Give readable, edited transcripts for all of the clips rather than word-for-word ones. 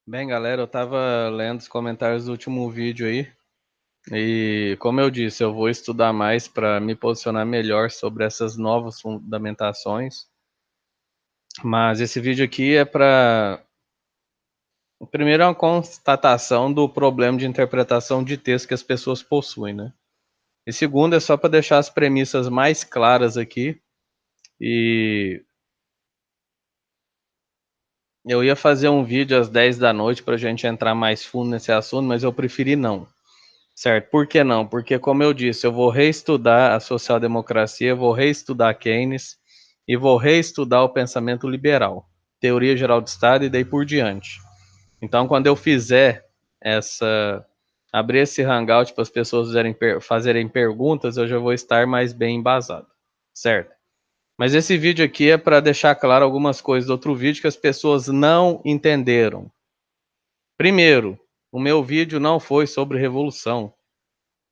Bem, galera, eu tava lendo os comentários do último vídeo aí e, como eu disse, eu vou estudar mais para me posicionar melhor sobre essas novas fundamentações. Mas esse vídeo aqui é para, primeiro, é uma constatação do problema de interpretação de texto que as pessoas possuem, né? E segundo, é só para deixar as premissas mais claras aqui. E eu ia fazer um vídeo às 10 da noite para a gente entrar mais fundo nesse assunto, mas eu preferi não. Certo, por que não? Porque, como eu disse, eu vou reestudar a social-democracia, vou reestudar Keynes e vou reestudar o pensamento liberal, teoria geral do Estado e daí por diante. Então, quando eu fizer abrir esse hangout para as pessoas fazerem perguntas, eu já vou estar mais bem embasado, certo? Mas esse vídeo aqui é para deixar claro algumas coisas do outro vídeo que as pessoas não entenderam. Primeiro, o meu vídeo não foi sobre revolução.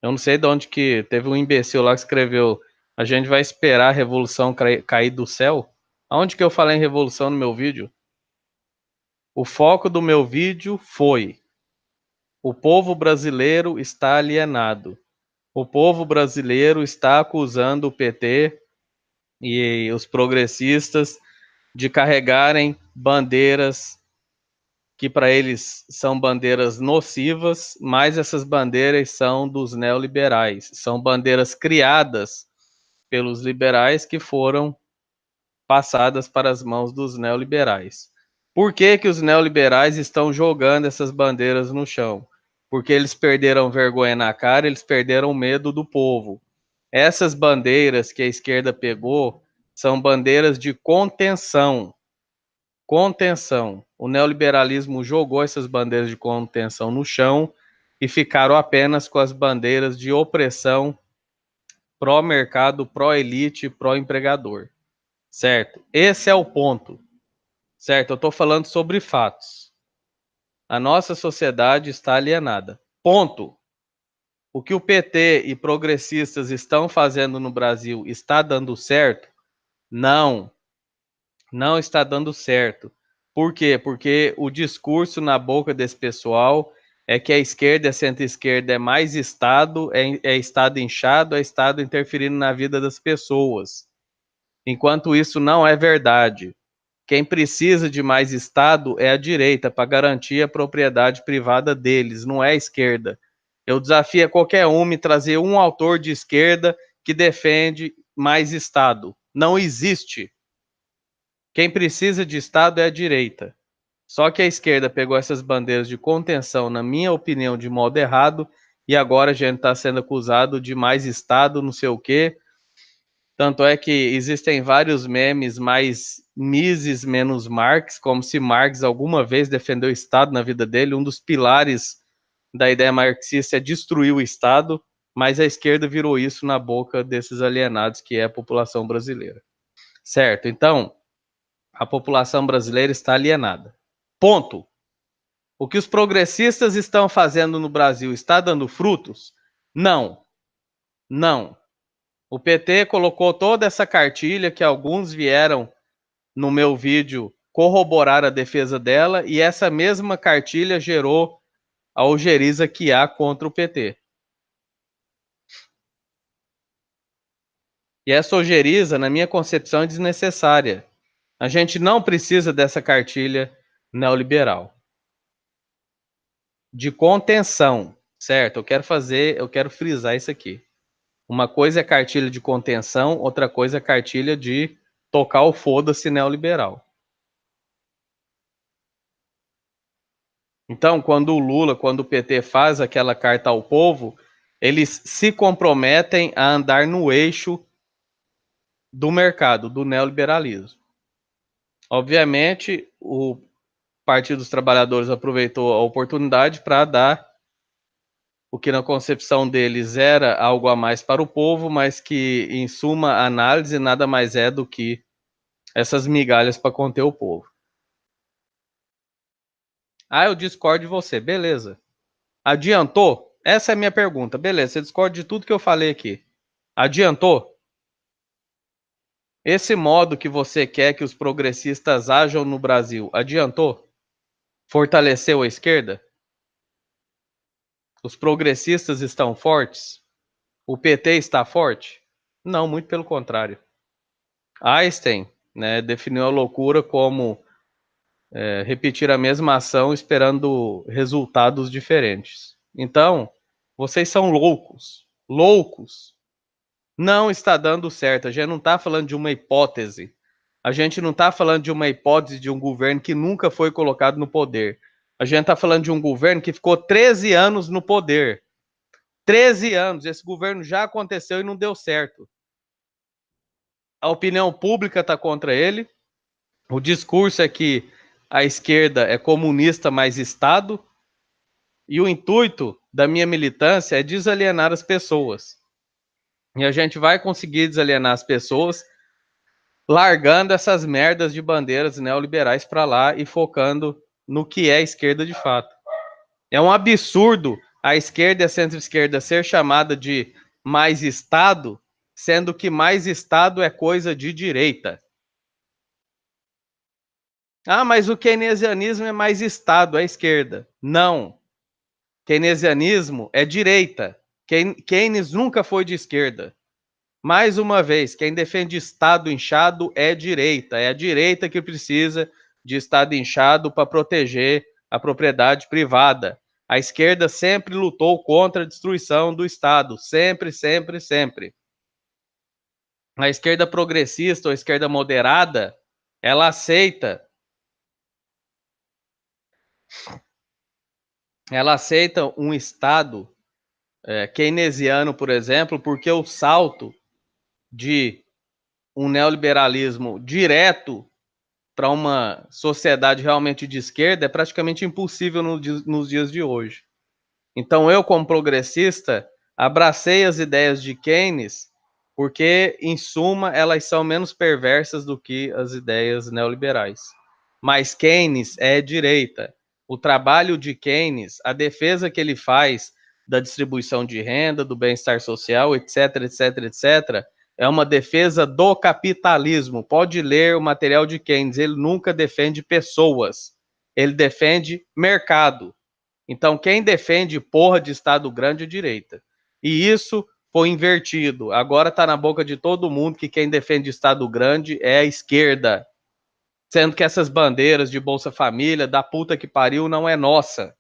Eu não sei de onde que teve um imbecil lá que escreveu: a gente vai esperar a revolução cair do céu? Aonde que eu falei em revolução no meu vídeo? O foco do meu vídeo foi: o povo brasileiro está alienado. O povo brasileiro está acusando o PT e os progressistas de carregarem bandeiras que para eles são bandeiras nocivas, mas essas bandeiras são dos neoliberais, são bandeiras criadas pelos liberais que foram passadas para as mãos dos neoliberais. Por que que os neoliberais estão jogando essas bandeiras no chão? Porque eles perderam vergonha na cara, eles perderam o medo do povo. Essas bandeiras que a esquerda pegou são bandeiras de contenção. Contenção. O neoliberalismo jogou essas bandeiras de contenção no chão e ficaram apenas com as bandeiras de opressão pró-mercado, pró-elite, pró-empregador. Certo? Esse é o ponto. Certo? Eu estou falando sobre fatos. A nossa sociedade está alienada. Ponto. O que o PT e progressistas estão fazendo no Brasil está dando certo? Não. Não está dando certo. Por quê? Porque o discurso na boca desse pessoal é que a esquerda e a centro-esquerda é mais Estado, é Estado inchado, é Estado interferindo na vida das pessoas. Enquanto isso não é verdade. Quem precisa de mais Estado é a direita, para garantir a propriedade privada deles, não é a esquerda. Eu desafio a qualquer um me trazer um autor de esquerda que defende mais Estado. Não existe. Quem precisa de Estado é a direita. Só que a esquerda pegou essas bandeiras de contenção, na minha opinião, de modo errado, e agora a gente está sendo acusado de mais Estado, não sei o quê. Tanto é que existem vários memes mais Mises menos Marx, como se Marx alguma vez defendeu o Estado na vida dele. Um dos pilares da ideia marxista é destruir o Estado, mas a esquerda virou isso na boca desses alienados que é a população brasileira. Certo? Então, a população brasileira está alienada. Ponto. O que os progressistas estão fazendo no Brasil está dando frutos? Não. Não. O PT colocou toda essa cartilha que alguns vieram no meu vídeo corroborar a defesa dela e essa mesma cartilha gerou a ojeriza que há contra o PT. E essa ojeriza, na minha concepção, é desnecessária. A gente não precisa dessa cartilha neoliberal. De contenção, certo? Eu quero frisar isso aqui. Uma coisa é cartilha de contenção, outra coisa é cartilha de tocar o foda-se neoliberal. Então, quando o PT faz aquela carta ao povo, eles se comprometem a andar no eixo do mercado, do neoliberalismo. Obviamente, o Partido dos Trabalhadores aproveitou a oportunidade para dar o que na concepção deles era algo a mais para o povo, mas que, em suma análise, nada mais é do que essas migalhas para conter o povo. Ah, eu discordo de você. Beleza. Adiantou? Essa é a minha pergunta. Beleza, você discorda de tudo que eu falei aqui. Adiantou? Esse modo que você quer que os progressistas ajam no Brasil, adiantou? Fortaleceu a esquerda? Os progressistas estão fortes? O PT está forte? Não, muito pelo contrário. Einstein, né, definiu a loucura como repetir a mesma ação esperando resultados diferentes. Então, vocês são loucos. Loucos. Não está dando certo. A gente não está falando de uma hipótese. A gente não está falando de uma hipótese de um governo que nunca foi colocado no poder. A gente está falando de um governo que ficou 13 anos no poder. 13 anos. Esse governo já aconteceu e não deu certo. A opinião pública está contra ele. O discurso é que a esquerda é comunista mais Estado. E o intuito da minha militância é desalienar as pessoas. E a gente vai conseguir desalienar as pessoas largando essas merdas de bandeiras neoliberais para lá e focando no que é esquerda de fato. É um absurdo a esquerda e a centro-esquerda ser chamada de mais Estado, sendo que mais Estado é coisa de direita. Ah, mas o keynesianismo é mais Estado, é esquerda. Não. Keynesianismo é direita. Keynes nunca foi de esquerda. Mais uma vez, quem defende Estado inchado é direita. É a direita que precisa de Estado inchado para proteger a propriedade privada. A esquerda sempre lutou contra a destruição do Estado. Sempre, sempre, sempre. A esquerda progressista ou a esquerda moderada, ela aceita um Estado keynesiano, por exemplo, porque o salto de um neoliberalismo direto para uma sociedade realmente de esquerda é praticamente impossível nos dias de hoje. Então, eu, como progressista, abracei as ideias de Keynes, porque, em suma, elas são menos perversas do que as ideias neoliberais. Mas Keynes é direita. O trabalho de Keynes, a defesa que ele faz da distribuição de renda, do bem-estar social, etc, etc, etc, é uma defesa do capitalismo. Pode ler o material de Keynes, ele nunca defende pessoas, ele defende mercado. Então, quem defende porra de Estado grande é direita. E isso foi invertido. Agora está na boca de todo mundo que quem defende Estado grande é a esquerda. Sendo que essas bandeiras de Bolsa Família, da puta que pariu, não é nossa.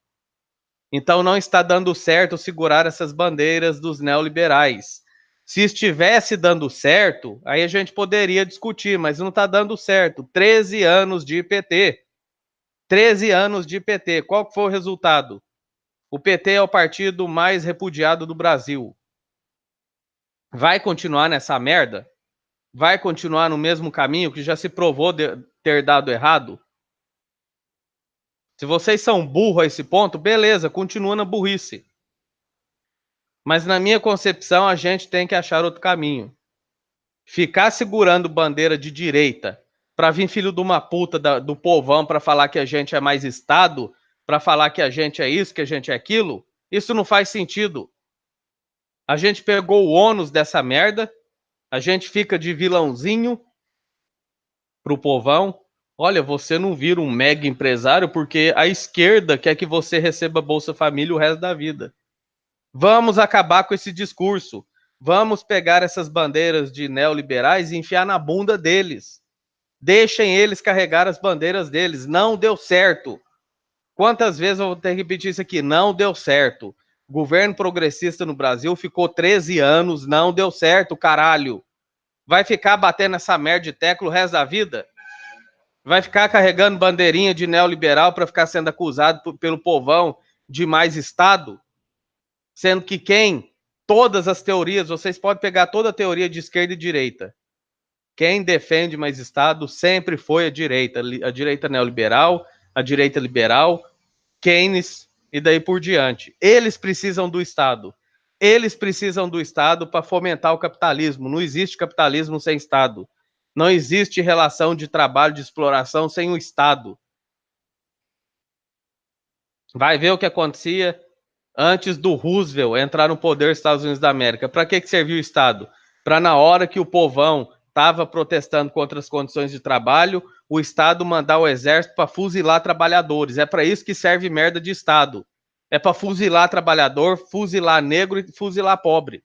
Então não está dando certo segurar essas bandeiras dos neoliberais. Se estivesse dando certo, aí a gente poderia discutir, mas não está dando certo. 13 anos de PT. 13 anos de PT. Qual foi o resultado? O PT é o partido mais repudiado do Brasil. Vai continuar nessa merda? Vai continuar no mesmo caminho que já se provou ter dado errado? Se vocês são burros a esse ponto, beleza, continua na burrice. Mas na minha concepção, a gente tem que achar outro caminho. Ficar segurando bandeira de direita para vir filho de uma puta do povão para falar que a gente é mais Estado, para falar que a gente é isso, que a gente é aquilo, isso não faz sentido. A gente pegou o ônus dessa merda, a gente fica de vilãozinho pro povão. Olha, você não vira um mega empresário porque a esquerda quer que você receba Bolsa Família o resto da vida. Vamos acabar com esse discurso. Vamos pegar essas bandeiras de neoliberais e enfiar na bunda deles. Deixem eles carregar as bandeiras deles. Não deu certo. Quantas vezes eu vou ter que repetir isso aqui? Não deu certo. Governo progressista no Brasil ficou 13 anos, não deu certo, caralho. Vai ficar batendo essa merda de tecla o resto da vida? Vai ficar carregando bandeirinha de neoliberal para ficar sendo acusado pelo povão de mais Estado? Sendo que todas as teorias, vocês podem pegar toda a teoria de esquerda e direita. Quem defende mais Estado sempre foi a direita neoliberal, a direita liberal, Keynes e daí por diante. Eles precisam do Estado. Eles precisam do Estado para fomentar o capitalismo. Não existe capitalismo sem Estado. Não existe relação de trabalho, de exploração sem o Estado. Vai ver o que acontecia antes do Roosevelt entrar no poder dos Estados Unidos da América. Para que serviu o Estado? Para na hora que o povão estava protestando contra as condições de trabalho, o Estado mandar o exército para fuzilar trabalhadores. É para isso que serve merda de Estado. É para fuzilar trabalhador, fuzilar negro e fuzilar pobre.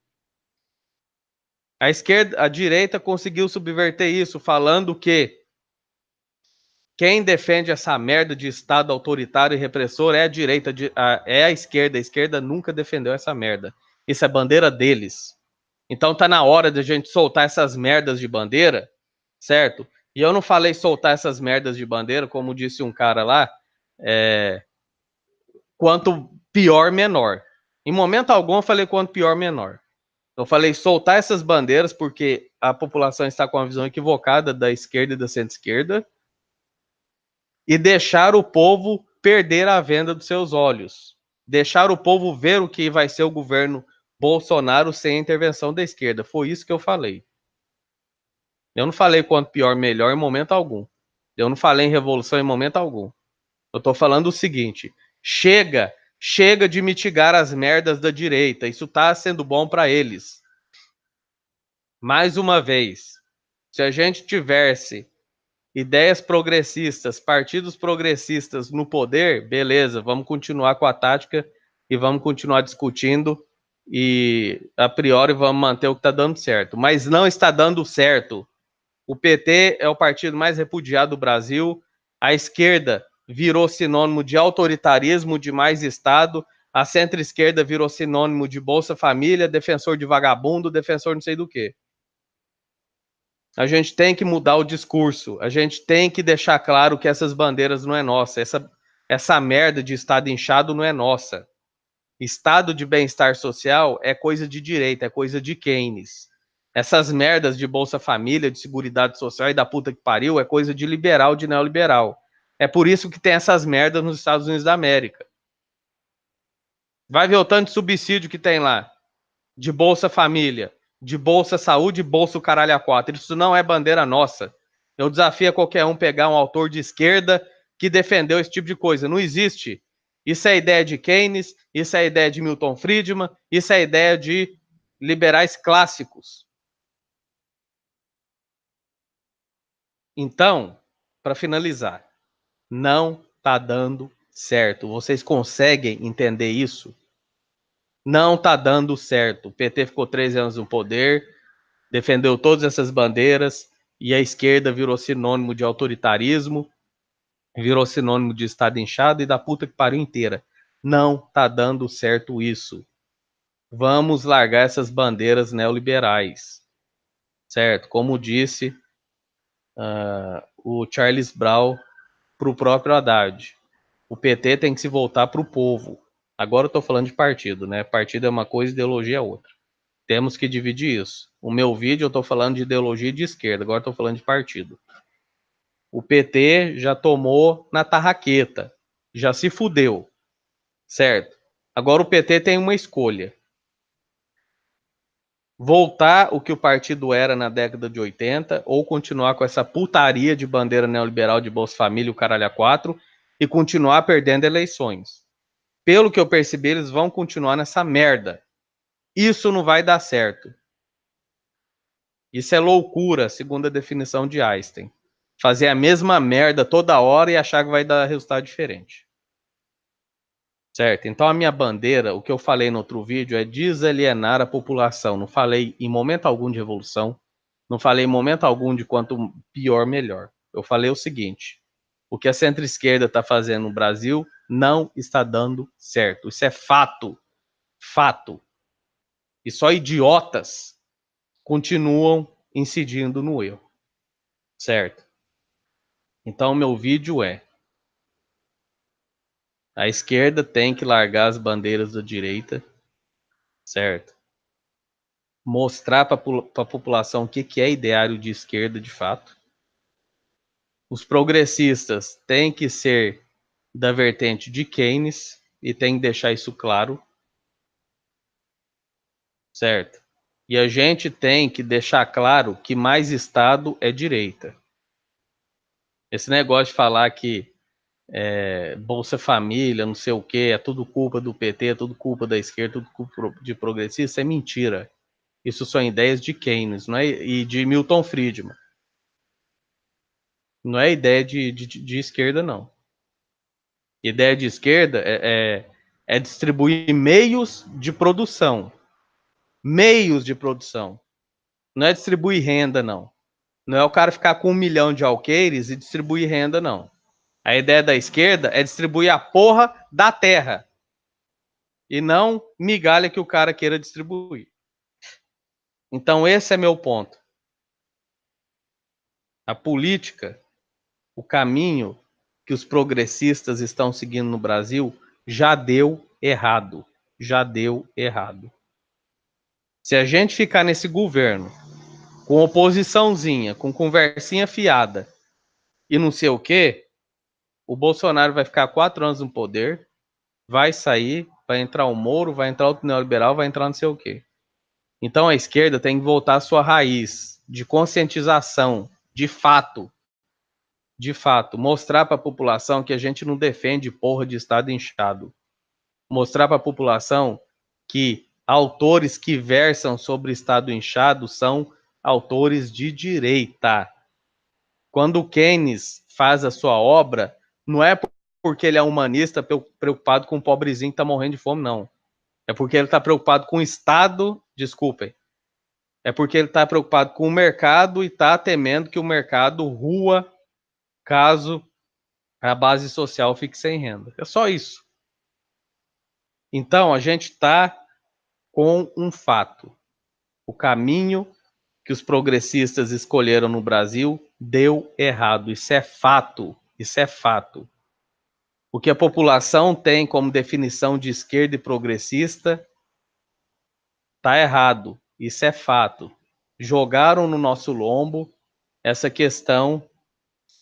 A esquerda, a direita conseguiu subverter isso, falando que quem defende essa merda de Estado autoritário e repressor é a direita, é a esquerda. A esquerda nunca defendeu essa merda. Isso é bandeira deles. Então tá na hora de a gente soltar essas merdas de bandeira, certo? E eu não falei soltar essas merdas de bandeira, como disse um cara lá, quanto pior, menor. Em momento algum eu falei quanto pior, menor. Eu falei soltar essas bandeiras porque a população está com uma visão equivocada da esquerda e da centro-esquerda e deixar o povo perder a venda dos seus olhos. Deixar o povo ver o que vai ser o governo Bolsonaro sem a intervenção da esquerda. Foi isso que eu falei. Eu não falei quanto pior, melhor em momento algum. Eu não falei em revolução em momento algum. Eu tô falando o seguinte: chega de mitigar as merdas da direita. Isso tá sendo bom para eles. Mais uma vez, se a gente tivesse ideias progressistas, partidos progressistas no poder, beleza, vamos continuar com a tática e vamos continuar discutindo e a priori vamos manter o que está dando certo. Mas não está dando certo. O PT é o partido mais repudiado do Brasil. A esquerda virou sinônimo de autoritarismo, de mais Estado. A centro-esquerda virou sinônimo de Bolsa Família, defensor de vagabundo, defensor não sei do quê. A gente tem que mudar o discurso. A gente tem que deixar claro que essas bandeiras não é nossa. Essa merda de Estado inchado não é nossa. Estado de bem-estar social é coisa de direita, é coisa de Keynes. Essas merdas de Bolsa Família, de Seguridade Social e da puta que pariu é coisa de liberal, de neoliberal. É por isso que tem essas merdas nos Estados Unidos da América. Vai ver o tanto de subsídio que tem lá. De Bolsa Família, de Bolsa Saúde, Bolsa Caralho a 4. Isso não é bandeira nossa. Eu desafio a qualquer um pegar um autor de esquerda que defendeu esse tipo de coisa. Não existe. Isso é ideia de Keynes, isso é ideia de Milton Friedman, isso é ideia de liberais clássicos. Então, para finalizar, não tá dando certo. Vocês conseguem entender isso? Não tá dando certo. O PT ficou 13 anos no poder, defendeu todas essas bandeiras e a esquerda virou sinônimo de autoritarismo, virou sinônimo de Estado inchado e da puta que pariu inteira. Não tá dando certo isso. Vamos largar essas bandeiras neoliberais, certo? Como disse o Charles Brown para o próprio Haddad. O PT tem que se voltar para o povo. Agora eu estou falando de partido, né? Partido é uma coisa, ideologia é outra. Temos que dividir isso. O meu vídeo eu estou falando de ideologia de esquerda, agora estou falando de partido. O PT já tomou na tarraqueta, já se fudeu, certo? Agora o PT tem uma escolha. Voltar o que o partido era na década de 80 ou continuar com essa putaria de bandeira neoliberal de Bolsa Família, o caralho a 4 e continuar perdendo eleições. Pelo que eu percebi, eles vão continuar nessa merda. Isso não vai dar certo. Isso é loucura, segundo a definição de Einstein. Fazer a mesma merda toda hora e achar que vai dar resultado diferente. Certo? Então a minha bandeira, o que eu falei no outro vídeo, é desalienar a população. Não falei em momento algum de revolução. Não falei em momento algum de quanto pior, melhor. Eu falei o seguinte: o que a centro-esquerda está fazendo no Brasil não está dando certo. Isso é fato. Fato. E só idiotas continuam incidindo no erro. Certo? Então, meu vídeo é: a esquerda tem que largar as bandeiras da direita, certo? Mostrar para a população o que é ideário de esquerda de fato. Os progressistas têm que ser da vertente de Keynes e tem que deixar isso claro, certo? E a gente tem que deixar claro que mais Estado é direita. Esse negócio de falar que Bolsa Família, não sei o que, é tudo culpa do PT, é tudo culpa da esquerda, tudo culpa de progressista, é mentira. Isso são ideias de Keynes, não é? E de Milton Friedman. Não é ideia de esquerda, não. Ideia de esquerda é distribuir meios de produção. Meios de produção. Não é distribuir renda, não. Não é o cara ficar com 1 milhão de alqueires e distribuir renda, não. A ideia da esquerda é distribuir a porra da terra. E não migalha que o cara queira distribuir. Então esse é meu ponto. A política, o caminho que os progressistas estão seguindo no Brasil já deu errado. Já deu errado. Se a gente ficar nesse governo com oposiçãozinha, com conversinha fiada e não sei o quê, o Bolsonaro vai ficar 4 anos no poder, vai sair, vai entrar o Moro, vai entrar outro neoliberal, vai entrar não sei o quê. Então a esquerda tem que voltar à sua raiz de conscientização, de fato, mostrar para a população que a gente não defende porra de Estado inchado. Mostrar para a população que autores que versam sobre Estado inchado são autores de direita. Quando o Keynes faz a sua obra, não é porque ele é humanista preocupado com o pobrezinho que está morrendo de fome, não. É porque ele está preocupado com o Estado, desculpem, é porque ele está preocupado com o mercado e está temendo que o mercado rua caso a base social fique sem renda. É só isso. Então, a gente está com um fato. O caminho que os progressistas escolheram no Brasil deu errado. Isso é fato. Isso é fato. O que a população tem como definição de esquerda e progressista está errado. Isso é fato. Jogaram no nosso lombo essa questão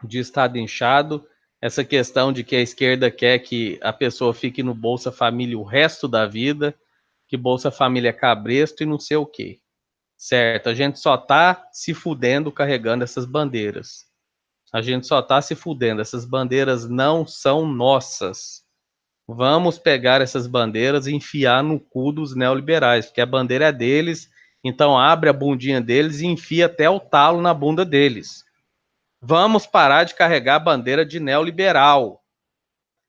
de Estado inchado, essa questão de que a esquerda quer que a pessoa fique no Bolsa Família o resto da vida, que Bolsa Família é cabresto e não sei o quê. Certo, a gente só tá se fudendo carregando essas bandeiras. A gente só tá se fudendo, essas bandeiras não são nossas. Vamos pegar essas bandeiras e enfiar no cu dos neoliberais, porque a bandeira é deles, então abre a bundinha deles e enfia até o talo na bunda deles. Vamos parar de carregar a bandeira de neoliberal.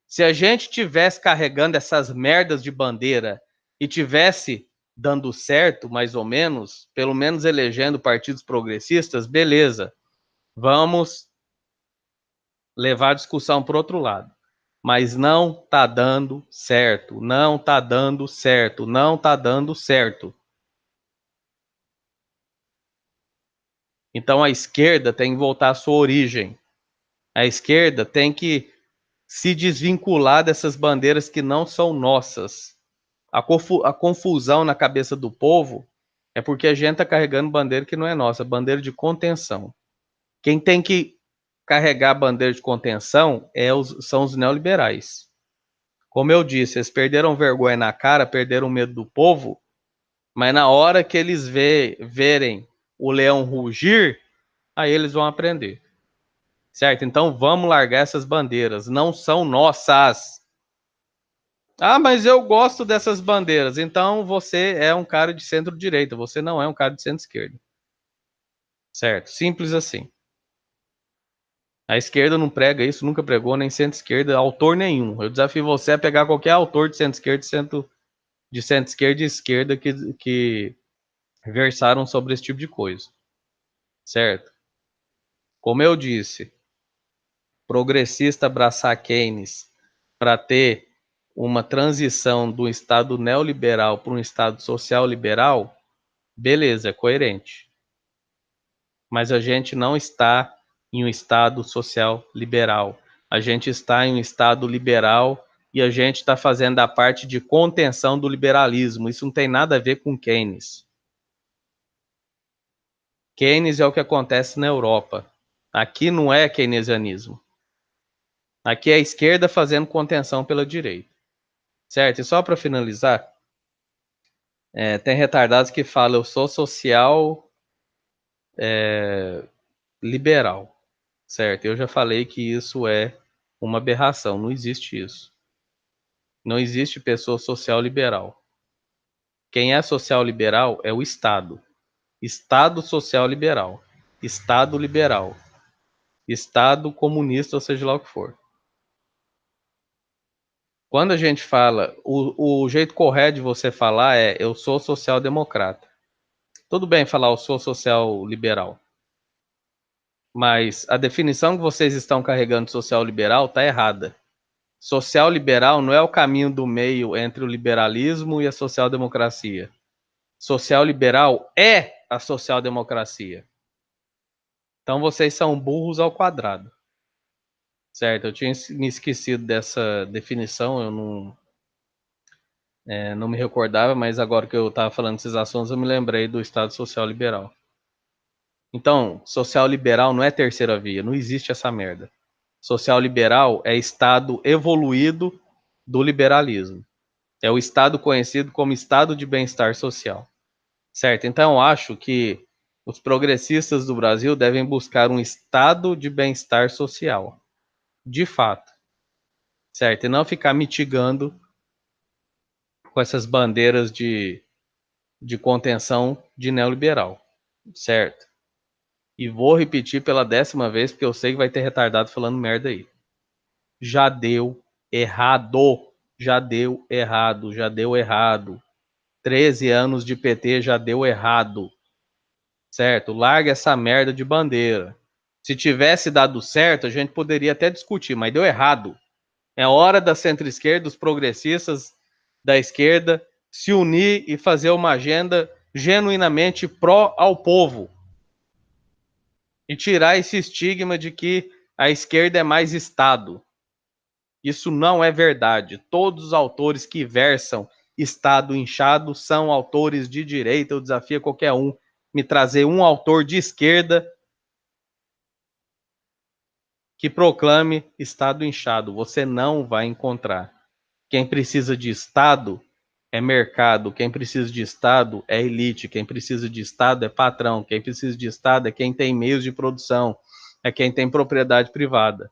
Se a gente tivesse carregando essas merdas de bandeira e tivesse dando certo, mais ou menos, pelo menos elegendo partidos progressistas, beleza. Vamos levar a discussão para outro lado. Mas não tá dando certo, não tá dando certo, não tá dando certo. Então a esquerda tem que voltar à sua origem. A esquerda tem que se desvincular dessas bandeiras que não são nossas. A confusão na cabeça do povo é porque a gente está carregando bandeira que não é nossa, bandeira de contenção. Quem tem que carregar a bandeira de contenção são os neoliberais. Como eu disse, eles perderam vergonha na cara, perderam medo do povo, mas na hora que eles verem o leão rugir, aí eles vão aprender. Certo? Então vamos largar essas bandeiras, não são nossas. Ah, mas eu gosto dessas bandeiras. Então você é um cara de centro-direita, você não é um cara de centro-esquerda. Certo? Simples assim. A esquerda não prega isso, nunca pregou, nem centro-esquerda, autor nenhum. Eu desafio você a pegar qualquer autor de centro-esquerda de centro-esquerda e esquerda que versaram sobre esse tipo de coisa. Certo? Como eu disse, progressista abraçar Keynes para ter uma transição do Estado neoliberal para um Estado social liberal, beleza, é coerente. Mas a gente não está em um Estado social liberal. A gente está em um Estado liberal e a gente está fazendo a parte de contenção do liberalismo. Isso não tem nada a ver com Keynes. Keynes é o que acontece na Europa. Aqui não é keynesianismo. Aqui é a esquerda fazendo contenção pela direita. Certo? E só para finalizar, tem retardados que falam, eu sou social liberal. Certo? Eu já falei que isso é uma aberração, não existe isso. Não existe pessoa social liberal. Quem é social liberal é o Estado. Estado social liberal. Estado liberal. Estado comunista, ou seja lá o que for. Quando a gente fala, o jeito correto de você falar é eu sou social-democrata. Tudo bem falar eu sou social-liberal, mas a definição que vocês estão carregando de social-liberal está errada. Social-liberal não é o caminho do meio entre o liberalismo e a social-democracia. Social-liberal é a social-democracia. Então vocês são burros ao quadrado. Certo, eu tinha me esquecido dessa definição, eu não me recordava, mas agora que eu estava falando desses assuntos, eu me lembrei do Estado Social Liberal. Então, social liberal não é terceira via, não existe essa merda. Social liberal é estado evoluído do liberalismo. É o estado conhecido como estado de bem-estar social. Certo? Então, eu acho que os progressistas do Brasil devem buscar um estado de bem-estar social. De fato. Certo? E não ficar mitigando com essas bandeiras de contenção de neoliberal. Certo? E vou repetir pela 10ª vez, porque eu sei que vai ter retardado falando merda aí. Já deu errado. Já deu errado. Já deu errado. 13 anos de PT já deu errado. Certo? Larga essa merda de bandeira. Se tivesse dado certo, a gente poderia até discutir, mas deu errado. É hora da centro-esquerda, dos progressistas da esquerda, se unir e fazer uma agenda genuinamente pró ao povo. E tirar esse estigma de que a esquerda é mais Estado. Isso não é verdade. Todos os autores que versam Estado inchado são autores de direita. Eu desafio qualquer um me trazer um autor de esquerda que proclame Estado inchado. Você não vai encontrar. Quem precisa de Estado é mercado. Quem precisa de Estado é elite. Quem precisa de Estado é patrão. Quem precisa de Estado é quem tem meios de produção. É quem tem propriedade privada.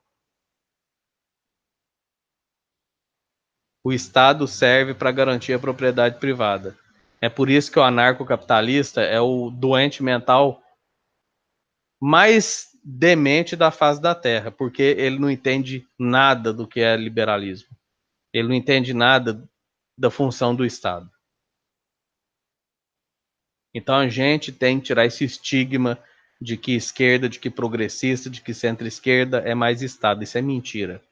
O Estado serve para garantir a propriedade privada. É por isso que o anarcocapitalista é o doente mental mais demente da face da Terra, porque ele não entende nada do que é liberalismo. Ele não entende nada da função do Estado. Então a gente tem que tirar esse estigma de que esquerda, de que progressista, de que centro-esquerda é mais Estado. Isso é mentira.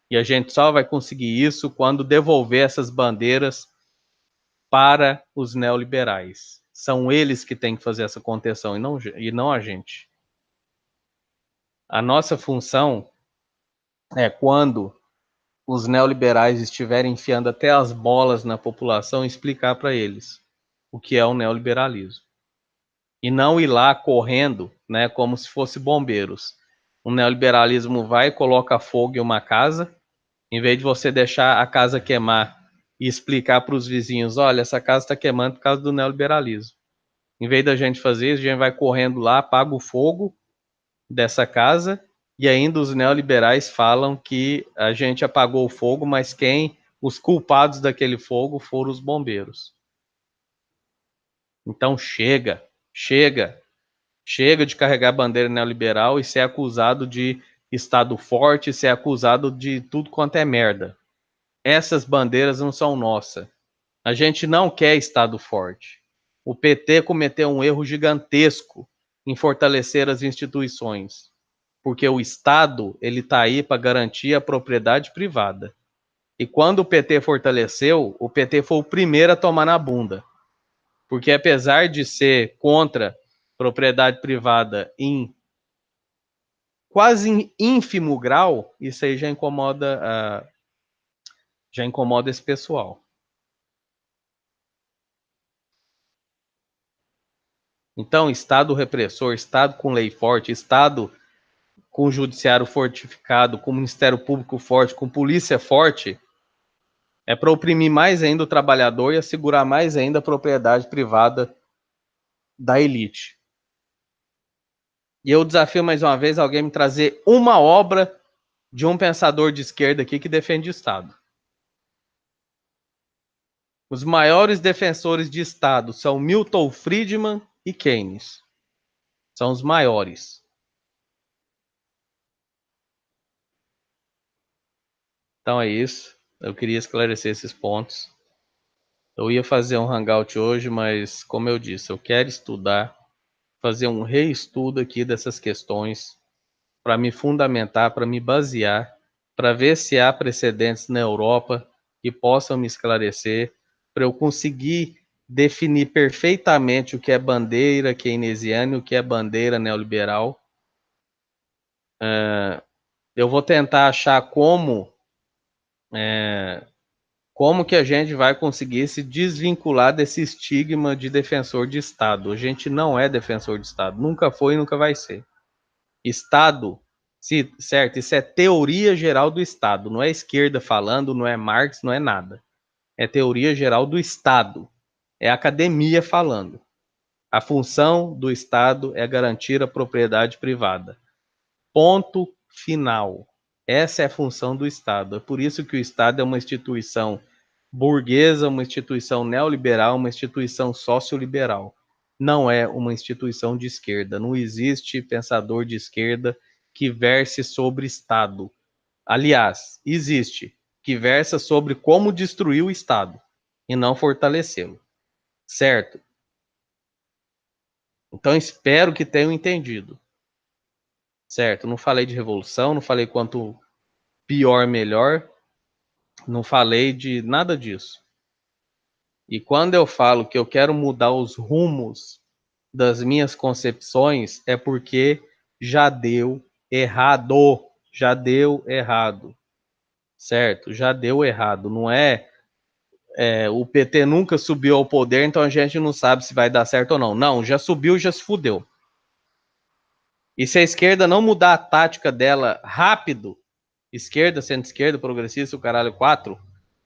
E a gente só vai conseguir isso quando devolver essas bandeiras para os neoliberais. São eles que têm que fazer essa contenção e não a gente. A nossa função é quando os neoliberais estiverem enfiando até as bolas na população, explicar para eles o que é o neoliberalismo. E não ir lá correndo, né, como se fosse bombeiros. O neoliberalismo vai e coloca fogo em uma casa, em vez de você deixar a casa queimar e explicar para os vizinhos, olha, essa casa está queimando por causa do neoliberalismo. Em vez da gente fazer isso, a gente vai correndo lá, apaga o fogo dessa casa e ainda os neoliberais falam que a gente apagou o fogo, mas os culpados daquele fogo foram os bombeiros. Então chega, chega, chega de carregar a bandeira neoliberal e ser acusado de Estado forte, ser acusado de tudo quanto é merda. Essas bandeiras não são nossas. A gente não quer Estado forte. O PT cometeu um erro gigantesco em fortalecer as instituições, porque o Estado ele está aí para garantir a propriedade privada. E quando o PT fortaleceu, o PT foi o primeiro a tomar na bunda, porque apesar de ser contra propriedade privada em quase ínfimo grau, isso aí já incomoda esse pessoal. Então, Estado repressor, Estado com lei forte, Estado com judiciário fortificado, com Ministério Público forte, com polícia forte, é para oprimir mais ainda o trabalhador e assegurar mais ainda a propriedade privada da elite. E eu desafio mais uma vez alguém me trazer uma obra de um pensador de esquerda aqui que defende o Estado. Os maiores defensores de Estado são Milton Friedman, e Keynes. São os maiores. Então é isso. Eu queria esclarecer esses pontos. Eu ia fazer um hangout hoje, mas como eu disse, eu quero estudar, fazer um reestudo aqui dessas questões para me fundamentar, para me basear, para ver se há precedentes na Europa que possam me esclarecer, para eu conseguir definir perfeitamente o que é bandeira keynesiana e o que é bandeira neoliberal. Eu vou tentar achar como que a gente vai conseguir se desvincular desse estigma de defensor de Estado. A gente não é defensor de Estado, nunca foi e nunca vai ser. Estado, certo? Isso é teoria geral do Estado, não é esquerda falando, não é Marx, não é nada. É teoria geral do Estado, é academia falando. A função do Estado é garantir a propriedade privada. Ponto final. Essa é a função do Estado. É por isso que o Estado é uma instituição burguesa, uma instituição neoliberal, uma instituição socioliberal. Não é uma instituição de esquerda. Não existe pensador de esquerda que verse sobre Estado. Aliás, existe, que versa sobre como destruir o Estado e não fortalecê-lo. Certo? Então espero que tenham entendido. Certo? Não falei de revolução, não falei quanto pior, melhor. Não falei de nada disso. E quando eu falo que eu quero mudar os rumos das minhas concepções, é porque já deu errado. Já deu errado. Certo? Já deu errado. Não é, o PT nunca subiu ao poder, então a gente não sabe se vai dar certo ou não. Não, já subiu, já se fudeu. E se a esquerda não mudar a tática dela rápido, esquerda, centro-esquerda, progressista, o caralho, 4,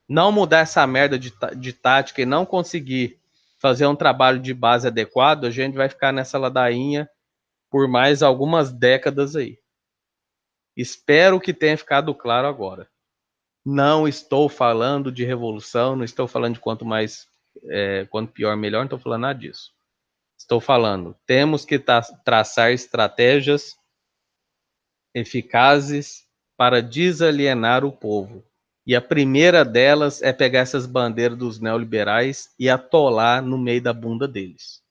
não mudar essa merda de tática e não conseguir fazer um trabalho de base adequado, a gente vai ficar nessa ladainha por mais algumas décadas aí. Espero que tenha ficado claro agora. Não estou falando de revolução, não estou falando de quanto pior, melhor, não estou falando nada disso. Estou falando, temos que traçar estratégias eficazes para desalienar o povo. E a primeira delas é pegar essas bandeiras dos neoliberais e atolar no meio da bunda deles.